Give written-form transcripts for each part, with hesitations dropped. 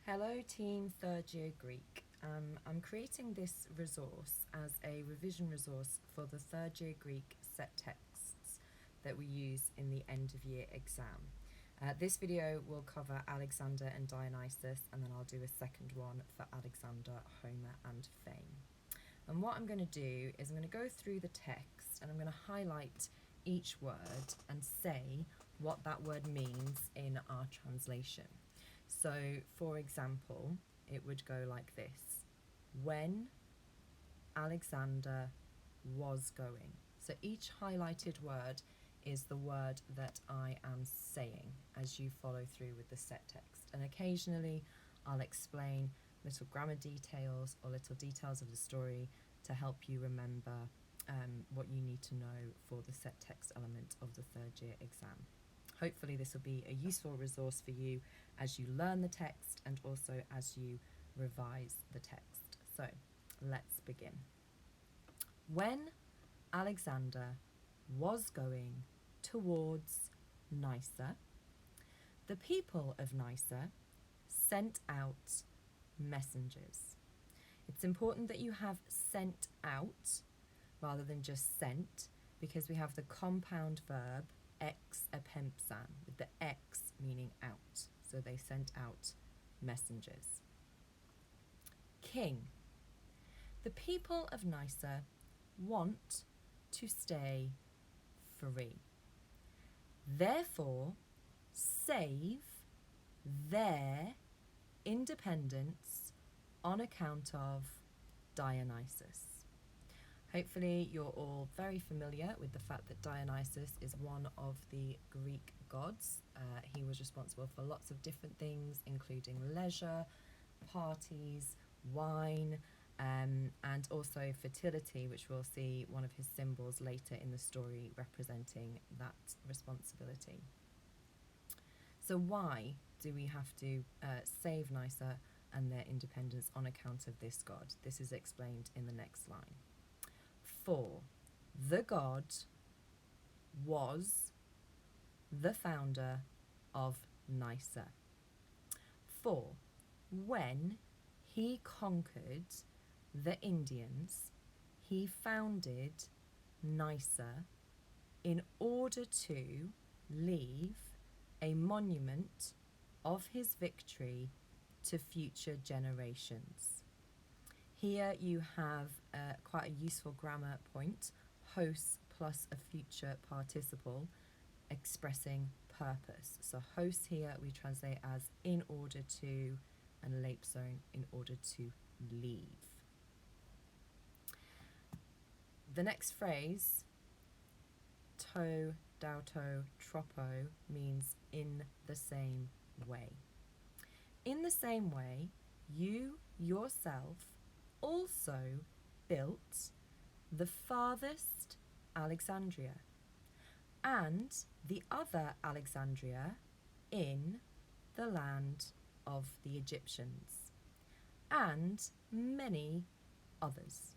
Hello Team Third Year Greek. I'm creating this resource as a revision resource for the third year Greek set texts that we use in the end of year exam. This video will cover Alexander and Dionysus, and then I'll do a second one for Alexander, Homer and Fame. And what I'm going to do is I'm going to go through the text and I'm going to highlight each word and say what that word means in our translation. So, for example, it would go like this: when Alexander was going. So each highlighted word is the word that I am saying as you follow through with the set text. And occasionally I'll explain little grammar details or little details of the story to help you remember what you need to know for the set text element of the third year exam. Hopefully this will be a useful resource for you as you learn the text and also as you revise the text. So let's begin. When Alexander was going towards Nysa, the people of Nysa sent out messengers. It's important that you have sent out rather than just sent, because we have the compound verb ex epempsan, with the ex meaning out. So they sent out messengers. King. The people of Nysa want to stay free. Therefore, save their independence on account of Dionysus. Hopefully you're all very familiar with the fact that Dionysus is one of the Greek gods. He was responsible for lots of different things, including leisure, parties, wine, and also fertility, which we'll see one of his symbols later in the story representing that responsibility. So why do we have to save Nysa and their independence on account of this god? This is explained in the next line. For the god was the founder of Nysa. For when he conquered the Indians, he founded Nysa in order to leave a monument of his victory to future generations. Here you have quite a useful grammar point, hos plus a future participle expressing purpose. So hos here we translate as in order to, and lapsone in order to leave. The next phrase, to, dauto, tropo, means in the same way. In the same way, you yourself also built the farthest Alexandria and the other Alexandria in the land of the Egyptians, and many others.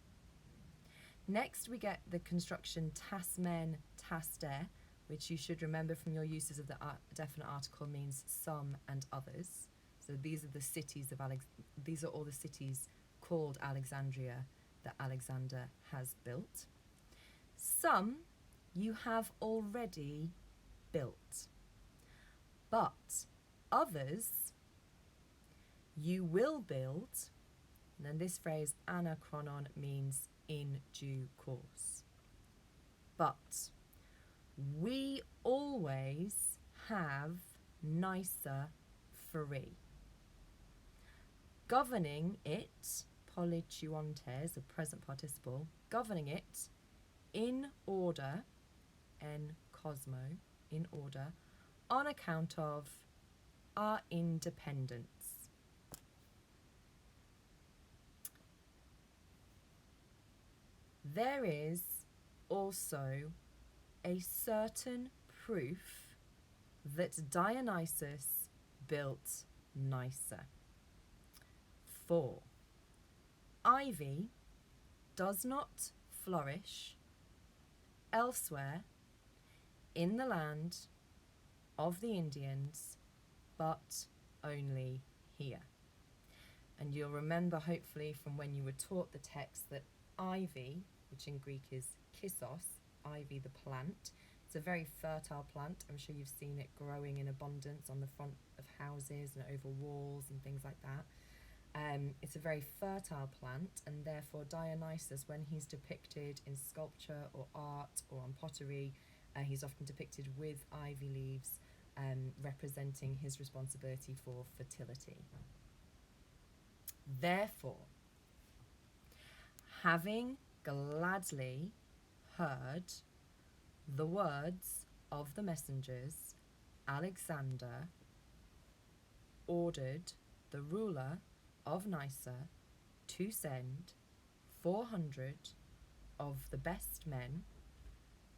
Next we get the construction tasmen, taster, which you should remember from your uses of the definite article means some and others. So these are the cities of these are all the cities called Alexandria that Alexander has built. Some you have already built, but others you will build. And then this phrase anachronon means in due course. But we always have Nysa free. Governing it, polytuontes, a present participle, governing it in order, en cosmo, in order, on account of our independence. There is also a certain proof that Dionysus built Nysa. For ivy does not flourish elsewhere in the land of the Indians, but only here. And you'll remember, hopefully, from when you were taught the text that ivy, which in Greek is kyssos, ivy the plant, it's a very fertile plant. I'm sure you've seen it growing in abundance on the front of houses and over walls and things like that. It's a very fertile plant, and therefore Dionysus, when he's depicted in sculpture or art or on pottery, he's often depicted with ivy leaves, representing his responsibility for fertility. Therefore, having gladly heard the words of the messengers, Alexander ordered the ruler of Nysa to send 400 of the best men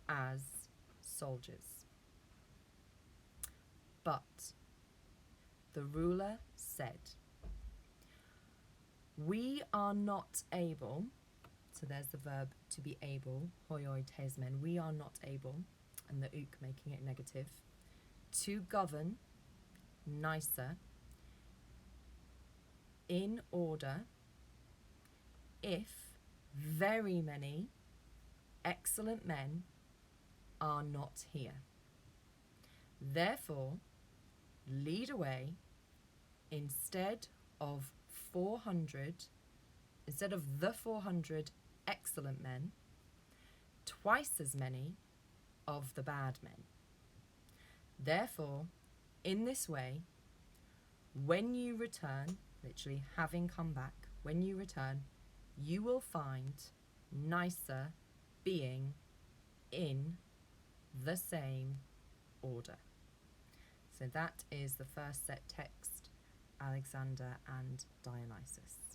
as soldiers. But the ruler said, "We are not able," so there's the verb to be able, hoioi tesmen, "we are not able," and the uk making it negative, "to govern Nysa in order if very many excellent men are not here. Therefore, lead away instead of the 400 excellent men, twice as many of the bad men. Therefore, in this way, when you return," literally having come back, "when you return, you will find Nysa being in the same order." So that is the first set text, Alexander and Dionysus.